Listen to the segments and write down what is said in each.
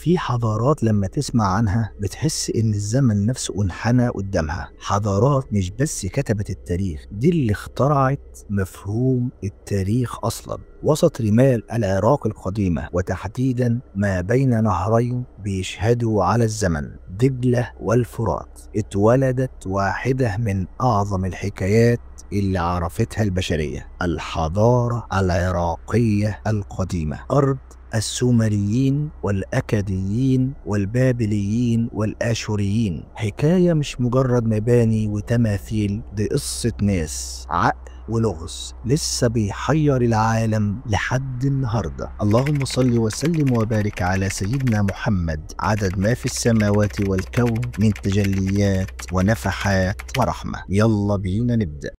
في حضارات لما تسمع عنها بتحس إن الزمن نفسه انحنى قدامها. حضارات مش بس كتبت التاريخ، دي اللي اخترعت مفهوم التاريخ أصلا. وسط رمال العراق القديمة وتحديدا ما بين نهرين بيشهدوا على الزمن، دجلة والفرات، اتولدت واحدة من أعظم الحكايات اللي عرفتها البشرية، الحضارة العراقية القديمة، أرض السومريين والأكاديين والبابليين والآشوريين. حكاية مش مجرد مباني وتماثيل، دي قصة ناس، عقل ولغز لسه بيحير العالم لحد النهارده. اللهم صل وسلم وبارك على سيدنا محمد عدد ما في السماوات والكون من تجليات ونفحات ورحمة. يلا بينا نبدأ.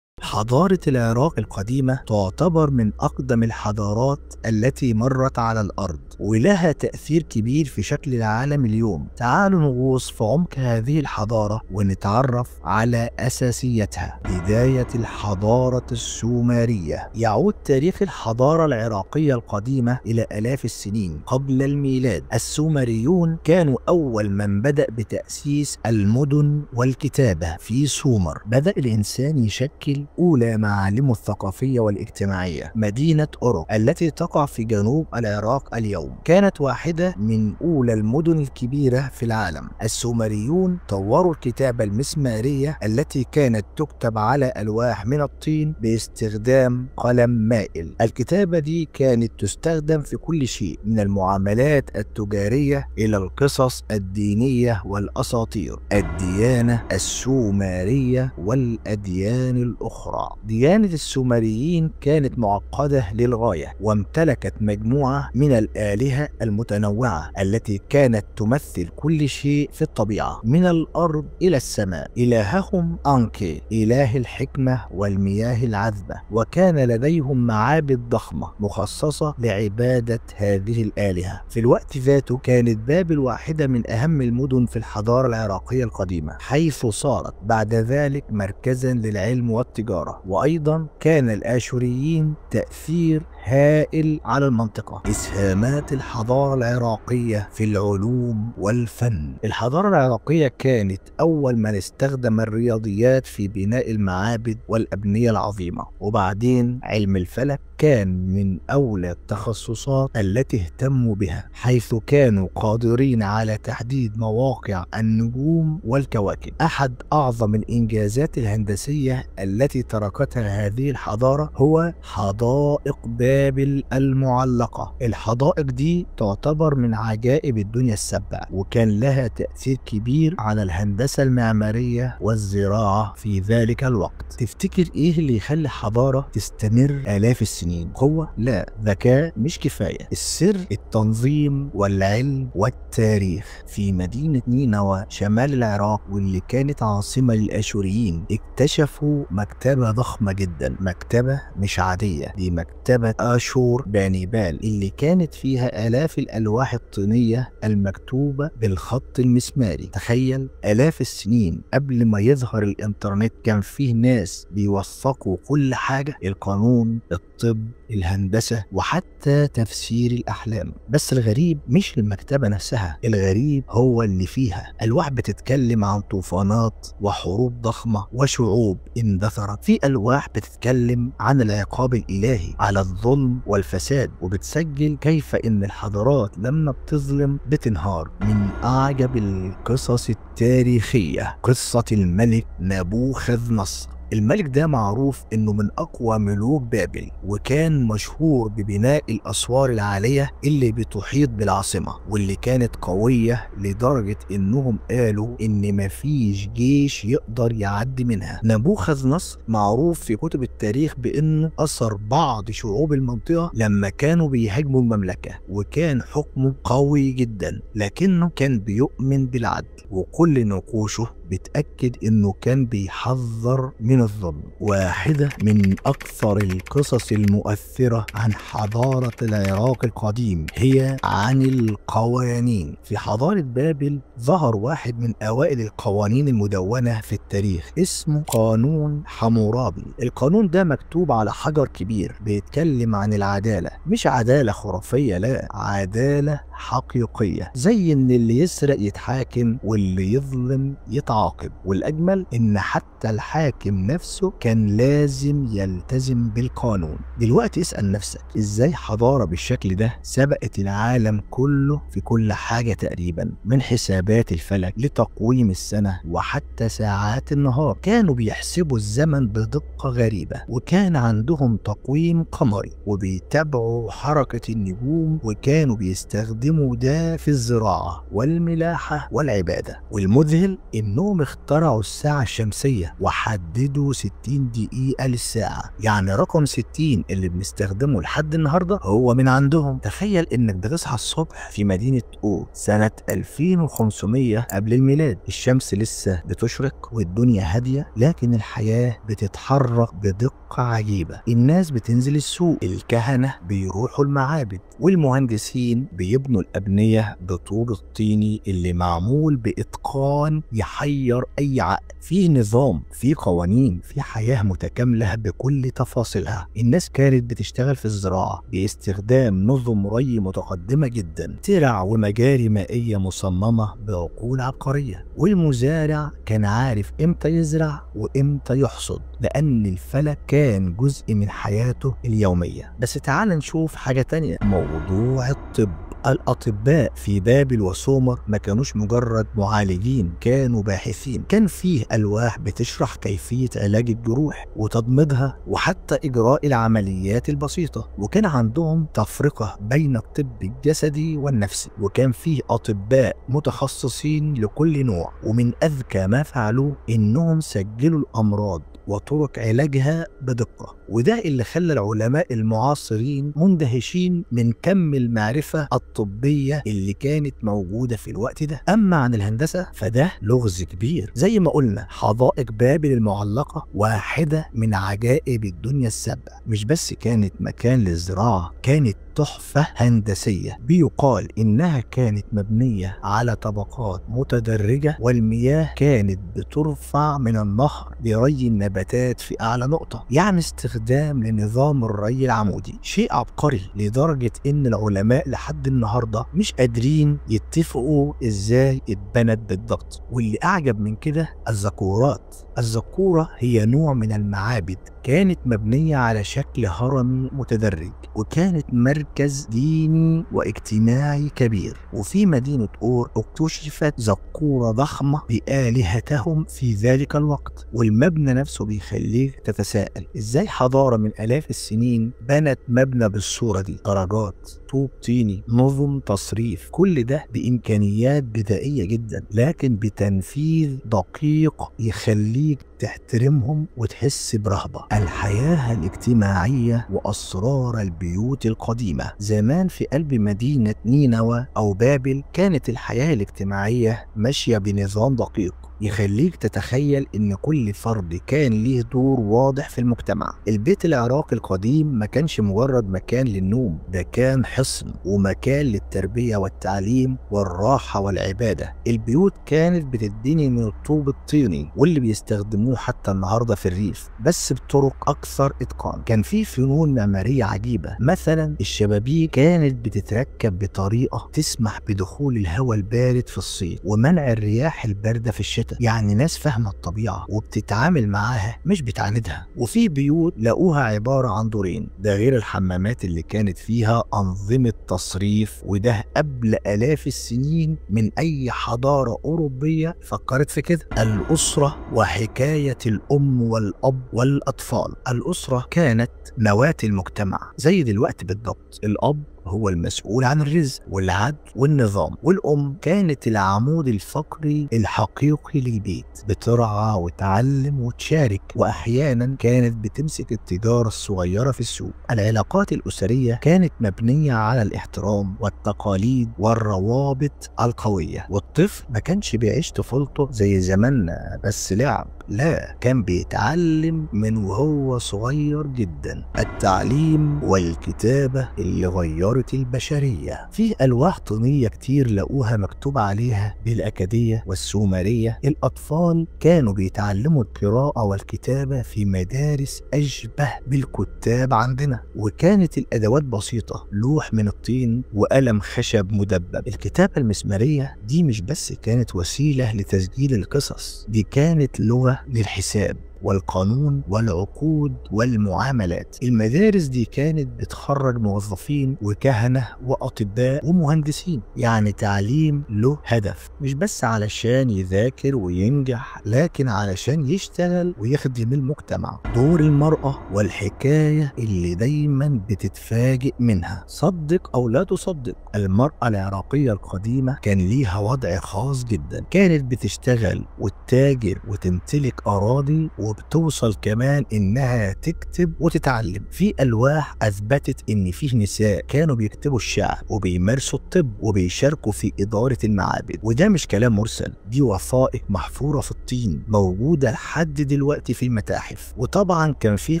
حضارة العراق القديمة تعتبر من أقدم الحضارات التي مرت على الأرض، ولها تأثير كبير في شكل العالم اليوم. تعالوا نغوص في عمق هذه الحضارة ونتعرف على أساسيتها. بداية الحضارة السومرية. يعود تاريخ الحضارة العراقية القديمة إلى آلاف السنين قبل الميلاد. السومريون كانوا أول من بدأ بتأسيس المدن والكتابة في سومر. بدأ الإنسان يشكل أولى معالمه الثقافية والاجتماعية. مدينة أوروك التي تقع في جنوب العراق اليوم كانت واحدة من أولى المدن الكبيرة في العالم. السومريون طوروا الكتابة المسمارية التي كانت تكتب على ألواح من الطين باستخدام قلم مائل. الكتابة دي كانت تستخدم في كل شيء من المعاملات التجارية إلى القصص الدينية والأساطير. الديانة السومرية والأديان الأخرى. ديانة السومريين كانت معقدة للغاية، وامتلكت مجموعة من الآلهة المتنوعة التي كانت تمثل كل شيء في الطبيعة من الأرض إلى السماء. إلههم أنكي إله الحكمة والمياه العذبة، وكان لديهم معابد ضخمة مخصصة لعبادة هذه الآلهة. في الوقت ذاته كانت بابل واحدة من أهم المدن في الحضارة العراقية القديمة، حيث صارت بعد ذلك مركزا للعلم والتجارة. وأيضا كان الآشوريين تأثير هائل على المنطقة. إسهامات الحضارة العراقية في العلوم والفن. الحضارة العراقية كانت أول من استخدم الرياضيات في بناء المعابد والأبنية العظيمة. وبعدين علم الفلك كان من أولى التخصصات التي اهتموا بها، حيث كانوا قادرين على تحديد مواقع النجوم والكواكب. أحد أعظم الإنجازات الهندسية التي تركتها هذه الحضارة هو حدائق بابل المعلقة. الحدائق دي تعتبر من عجائب الدنيا السبع، وكان لها تأثير كبير على الهندسة المعمارية والزراعة في ذلك الوقت. تفتكر إيه اللي يخلي حضارة تستمر آلاف السنين؟ قوة؟ لا، ذكاء مش كفاية. السر التنظيم والعلم والتاريخ. في مدينة نينوى شمال العراق، واللي كانت عاصمة للآشوريين، اكتشفوا مكتبة ضخمة جدا. مكتبة مش عادية، دي مكتبة آشور بانيبال، اللي كانت فيها آلاف الألواح الطينية المكتوبة بالخط المسماري. تخيل، آلاف السنين قبل ما يظهر الإنترنت كان فيه ناس بيوثقوا كل حاجة، القانون، الطب، الهندسة، وحتى تفسير الأحلام. بس الغريب مش المكتبة نفسها، الغريب هو اللي فيها. ألواح بتتكلم عن طوفانات وحروب ضخمة وشعوب اندثرت. في ألواح بتتكلم عن العقاب الإلهي على الظلم والفساد، وبتسجل كيف إن الحضارات لما بتظلم بتنهار. من أعجب القصص التاريخية قصة الملك نبوخذ نصر. الملك ده معروف انه من اقوى ملوك بابل، وكان مشهور ببناء الاسوار العالية اللي بتحيط بالعاصمة، واللي كانت قوية لدرجة انهم قالوا ان مفيش جيش يقدر يعدي منها. نبوخذ نصر معروف في كتب التاريخ بانه اثر بعض شعوب المنطقة لما كانوا بيهاجموا المملكة، وكان حكمه قوي جدا، لكنه كان بيؤمن بالعدل، وكل نقوشه بتأكد إنه كان بيحذر من الظلم. واحدة من أكثر القصص المؤثرة عن حضارة العراق القديم هي عن القوانين. في حضارة بابل ظهر واحد من أوائل القوانين المدونة في التاريخ اسمه قانون حمورابي. القانون ده مكتوب على حجر كبير بيتكلم عن العدالة، مش عدالة خرافية، لا، عدالة حقيقية، زي ان اللي يسرق يتحاكم واللي يظلم يتعاقب. والاجمل ان حتى الحاكم نفسه كان لازم يلتزم بالقانون. دلوقتي اسأل نفسك ازاي حضارة بالشكل ده سبقت العالم كله في كل حاجة تقريبا، من حسابات الفلك لتقويم السنة وحتى ساعات النهار. كانوا بيحسبوا الزمن بدقة غريبة، وكان عندهم تقويم قمري وبيتابعوا حركة النجوم، وكانوا بيستخدموا ده في الزراعة والملاحة والعبادة. والمذهل إنهم اخترعوا الساعة الشمسية وحددوا 60 دقيقة للساعة، يعني رقم 60 اللي بنستخدمه لحد النهاردة هو من عندهم. تخيل إنك بتصحى الصبح في مدينة أو سنة 2500 قبل الميلاد، الشمس لسه بتشرق والدنيا هادية، لكن الحياة بتتحرك بدقة عجيبة. الناس بتنزل السوق، الكهنة بيروحوا المعابد، والمهندسين بيبنوا الأبنية بطوب الطيني اللي معمول بإتقان يحير أي عقل. في نظام، في قوانين، في حياة متكاملة بكل تفاصيلها. الناس كانت بتشتغل في الزراعة باستخدام نظم ري متقدمة جدا، ترع ومجاري مائية مصممة بعقول عبقرية. والمزارع كان عارف امتى يزرع وامتى يحصد، لأن الفلك كان جزء من حياته اليومية. بس تعال نشوف حاجة تانية، موضوع الطب. الأطباء في بابل وسومر ما كانوش مجرد معالجين، كانوا باحثين. كان فيه ألواح بتشرح كيفية علاج الجروح وتضميدها وحتى إجراء العمليات البسيطة. وكان عندهم تفرقة بين الطب الجسدي والنفسي، وكان فيه أطباء متخصصين لكل نوع. ومن أذكى ما فعلوه إنهم سجلوا الأمراض وطرق علاجها بدقة، وده اللي خلى العلماء المعاصرين مندهشين من كم المعرفة الطبية اللي كانت موجودة في الوقت ده. أما عن الهندسة فده لغز كبير. زي ما قلنا حدائق بابل المعلقة واحدة من عجائب الدنيا السبع، مش بس كانت مكان للزراعة، كانت تحفة هندسية. بيقال إنها كانت مبنية على طبقات متدرجة، والمياه كانت بترفع من النهر لري النباتات في أعلى نقطة، يعني استخدام لنظام الري العمودي. شيء عبقري لدرجة إن العلماء لحد النهاردة مش قادرين يتفقوا إزاي اتبنت بالضبط. واللي أعجب من كده الزقورات. الزقورة هي نوع من المعابد كانت مبنية على شكل هرمي متدرج، وكانت مركز ديني واجتماعي كبير. وفي مدينة أور اكتشفت زقورة ضخمة بآلهتهم في ذلك الوقت. والمبنى نفسه بيخليك تتساءل ازاي حضارة من آلاف السنين بنت مبنى بالصورة دي، درجات، طوب طيني، نظم تصريف، كل ده بإمكانيات بدائية جدا لكن بتنفيذ دقيق يخليك تحترمهم وتحس برهبة. الحياة الاجتماعية وأسرار البيوت القديمة. زمان في قلب مدينة نينوى أو بابل كانت الحياة الاجتماعية ماشية بنظام دقيق يخليك تتخيل ان كل فرد كان ليه دور واضح في المجتمع. البيت العراقي القديم ما كانش مجرد مكان للنوم، ده كان حصن ومكان للتربية والتعليم والراحة والعبادة. البيوت كانت بتتبني من الطوب الطيني واللي بيستخدموه حتى النهاردة في الريف، بس بطرق اكثر اتقان. كان في فنون معمارية عجيبة، مثلا الشبابيك كانت بتتركب بطريقة تسمح بدخول الهواء البارد في الصيف ومنع الرياح الباردة في الشتاء. يعني ناس فاهمة الطبيعة وبتتعامل معاها مش بتعاندها. وفي بيوت لقوها عبارة عن دورين، ده غير الحمامات اللي كانت فيها أنظمة تصريف، وده قبل آلاف السنين من أي حضارة أوروبية فكرت في كده. الأسرة وحكاية الأم والأب والأطفال. الأسرة كانت نواة المجتمع زي دلوقتي بالضبط. الأب هو المسؤول عن الرزق والعدل والنظام، والأم كانت العمود الفقري الحقيقي للبيت، بترعى وتعلم وتشارك، وأحيانا كانت بتمسك التجارة الصغيرة في السوق. العلاقات الأسرية كانت مبنية على الاحترام والتقاليد والروابط القوية، والطفل ما كانش بيعيش طفولته زي زماننا بس لعب، لا، كان بيتعلم من وهو صغير جدا. التعليم والكتابة اللي غيرت البشرية. في ألواح طينية كتير لقوها مكتوب عليها بالأكادية والسومرية. الأطفال كانوا بيتعلموا القراءة والكتابة في مدارس أشبه بالكتاب عندنا، وكانت الأدوات بسيطة، لوح من الطين وقلم خشب مدبب. الكتابة المسمارية دي مش بس كانت وسيلة لتسجيل القصص، دي كانت لغة للحساب والقانون والعقود والمعاملات. المدارس دي كانت بتخرج موظفين وكهنة وأطباء ومهندسين، يعني تعليم له هدف، مش بس علشان يذاكر وينجح، لكن علشان يشتغل ويخدم المجتمع. دور المرأة والحكاية اللي دايما بتتفاجئ منها، صدق أو لا تصدق، المرأة العراقية القديمة كان ليها وضع خاص جدا، كانت بتشتغل وتتاجر وتمتلك أراضي، وبتوصل كمان انها تكتب وتتعلم. في الواح اثبتت ان فيه نساء كانوا بيكتبوا الشعر وبيمارسوا الطب وبيشاركوا في اداره المعابد، وده مش كلام مرسل، دي وثائق محفوره في الطين موجوده لحد دلوقتي في المتاحف. وطبعا كان في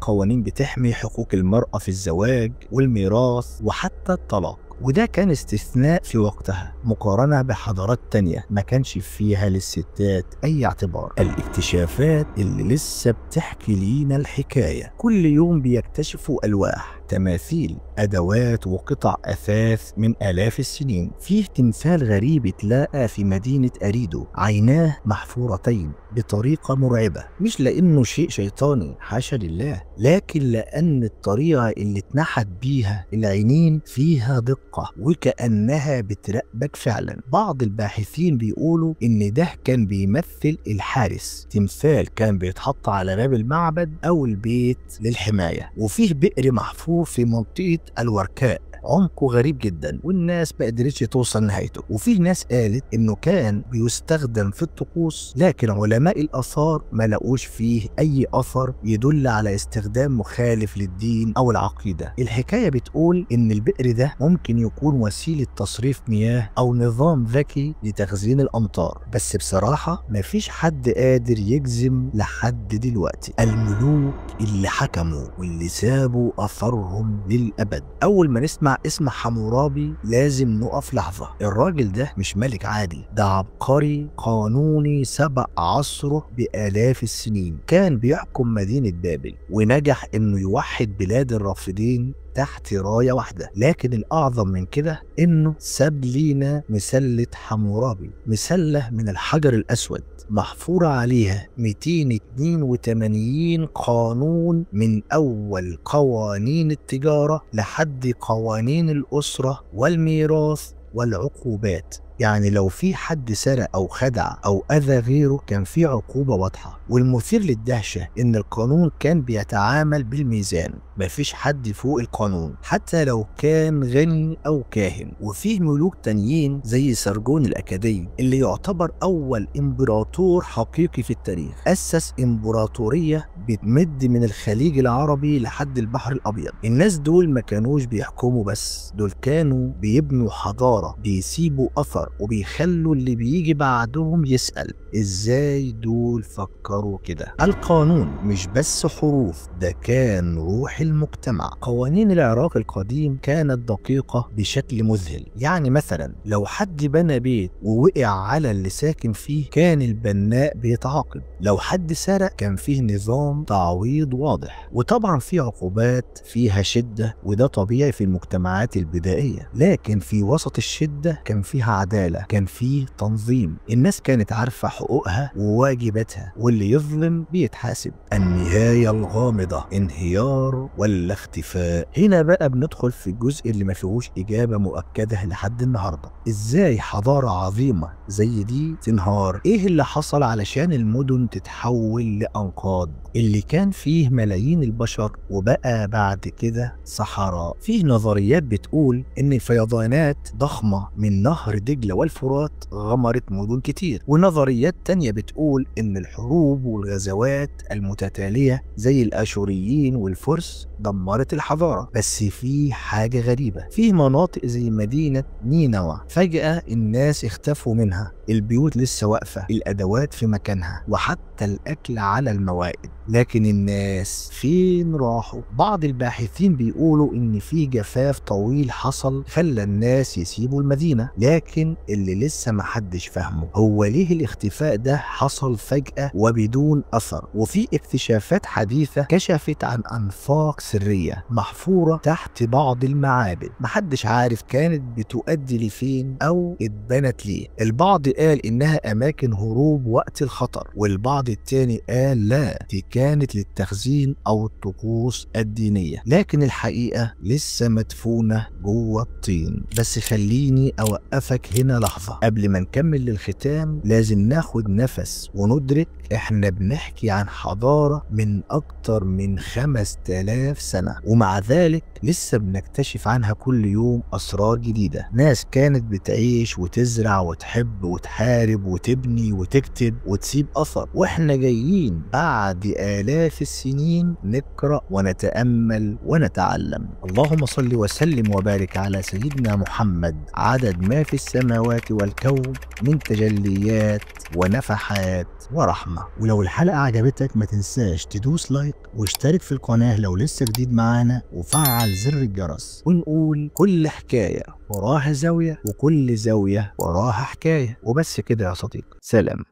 قوانين بتحمي حقوق المراه في الزواج والميراث وحتى الطلاق، وده كان استثناء في وقتها مقارنة بحضارات تانية ما كانش فيها للستات أي اعتبار. الاكتشافات اللي لسه بتحكي لينا الحكاية، كل يوم بيكتشفوا ألواح، تماثيل، أدوات وقطع أثاث من آلاف السنين. فيه تمثال غريب اتلاقى في مدينة أريدو، عيناه محفورتين بطريقة مرعبة، مش لأنه شيء شيطاني حاشا لله، لكن لأن الطريقة اللي اتنحت بيها العينين فيها دقة وكأنها بتراقبك فعلا. بعض الباحثين بيقولوا إن ده كان بيمثل الحارس، تمثال كان بيتحط على باب المعبد أو البيت للحماية. وفيه بئر محفور في منطقة الوركاء، عمقه غريب جدا والناس ما قدرتش توصل نهايته. وفي ناس قالت انه كان بيستخدم في الطقوس، لكن علماء الاثار ما لقوش فيه اي اثر يدل على استخدام مخالف للدين او العقيده. الحكايه بتقول ان البئر ده ممكن يكون وسيله تصريف مياه او نظام ذكي لتخزين الامطار، بس بصراحه ما فيش حد قادر يجزم لحد دلوقتي. الملوك اللي حكموا واللي سابوا اثرهم للابد. اول ما نسمع اسم حمورابي لازم نقف لحظة. الراجل ده مش ملك عادي، ده عبقري قانوني سبق عصره بآلاف السنين. كان بيحكم مدينة بابل ونجح انه يوحد بلاد الرافدين تحت راية واحدة، لكن الأعظم من كده إنه ساب لينا مسلة حمورابي، مسلة من الحجر الأسود محفورة عليها 282 قانون، من أول قوانين التجارة لحد قوانين الأسرة والميراث والعقوبات. يعني لو في حد سرق أو خدع أو أذى غيره كان في عقوبة واضحة. والمثير للدهشة إن القانون كان بيتعامل بالميزان، مفيش حد فوق القانون حتى لو كان غني أو كاهن. وفيه ملوك تانيين زي سرجون الأكادي اللي يعتبر أول إمبراطور حقيقي في التاريخ، أسس إمبراطورية بتمد من الخليج العربي لحد البحر الأبيض. الناس دول ما كانوش بيحكموا بس، دول كانوا بيبنوا حضارة، بيسيبوا أثر وبيخلوا اللي بيجي بعدهم يسأل إزاي دول فكروا كده. القانون مش بس حروف، ده كان روح المجتمع. قوانين العراق القديم كانت دقيقة بشكل مذهل. يعني مثلا لو حد بنى بيت ووقع على اللي ساكن فيه كان البناء بيتعاقب، لو حد سرق كان فيه نظام تعويض واضح، وطبعا في عقوبات فيها شدة، وده طبيعي في المجتمعات البدائية، لكن في وسط الشدة كان فيها عدالة عدالة، كان فيه تنظيم، الناس كانت عارفة حقوقها وواجباتها، واللي يظلم بيتحاسب. النهاية الغامضة، انهيار ولا اختفاء؟ هنا بقى بندخل في الجزء اللي ما فيهوش إجابة مؤكدة لحد النهاردة. إزاي حضارة عظيمة زي دي تنهار؟ إيه اللي حصل علشان المدن تتحول لأنقاض اللي كان فيه ملايين البشر وبقى بعد كده صحراء؟ فيه نظريات بتقول إن فيضانات ضخمة من نهر دجلة والفرات غمرت مدن كتير، ونظريات تانية بتقول إن الحروب والغزوات المتتالية زي الآشوريين والفرس دمرت الحضارة. بس في حاجة غريبة، في مناطق زي مدينة نينوى فجأة الناس اختفوا منها، البيوت لسه واقفة، الأدوات في مكانها، وحتى الأكل على الموائد. لكن الناس فين راحوا؟ بعض الباحثين بيقولوا إن في جفاف طويل حصل خلى الناس يسيبوا المدينة، لكن اللي لسه محدش فاهمه هو ليه الاختفاء ده حصل فجأة وبدون أثر. وفي اكتشافات حديثة كشفت عن أنفاق سرية محفورة تحت بعض المعابد، محدش عارف كانت بتؤدي لفين أو اتبنت ليه. البعض قال إنها أماكن هروب وقت الخطر، والبعض التاني قال لا، دي كانت للتخزين أو الطقوس الدينية، لكن الحقيقة لسه مدفونة جوه الطين. بس خليني أوقفك هنا لحظة قبل ما نكمل للختام. لازم ناخد نفس وندرك إحنا بنحكي عن حضارة من أكتر من 5000 سنة، ومع ذلك لسه بنكتشف عنها كل يوم أسرار جديدة. ناس كانت بتعيش وتزرع وتحب وتحارب وتبني وتكتب وتسيب أثر، وإحنا جايين بعد آلاف السنين نقرأ ونتأمل ونتعلم. اللهم صل وسلم وبارك على سيدنا محمد عدد ما في السماوات والكون من تجليات ونفحات ورحمة. ولو الحلقة عجبتك ما تنساش تدوس لايك واشترك في القناة لو لسه جديد معانا، وفعل زر الجرس. ونقول كل حكاية وراها زاوية، وكل زاوية وراها حكاية. وبس كده يا صديقي، سلام.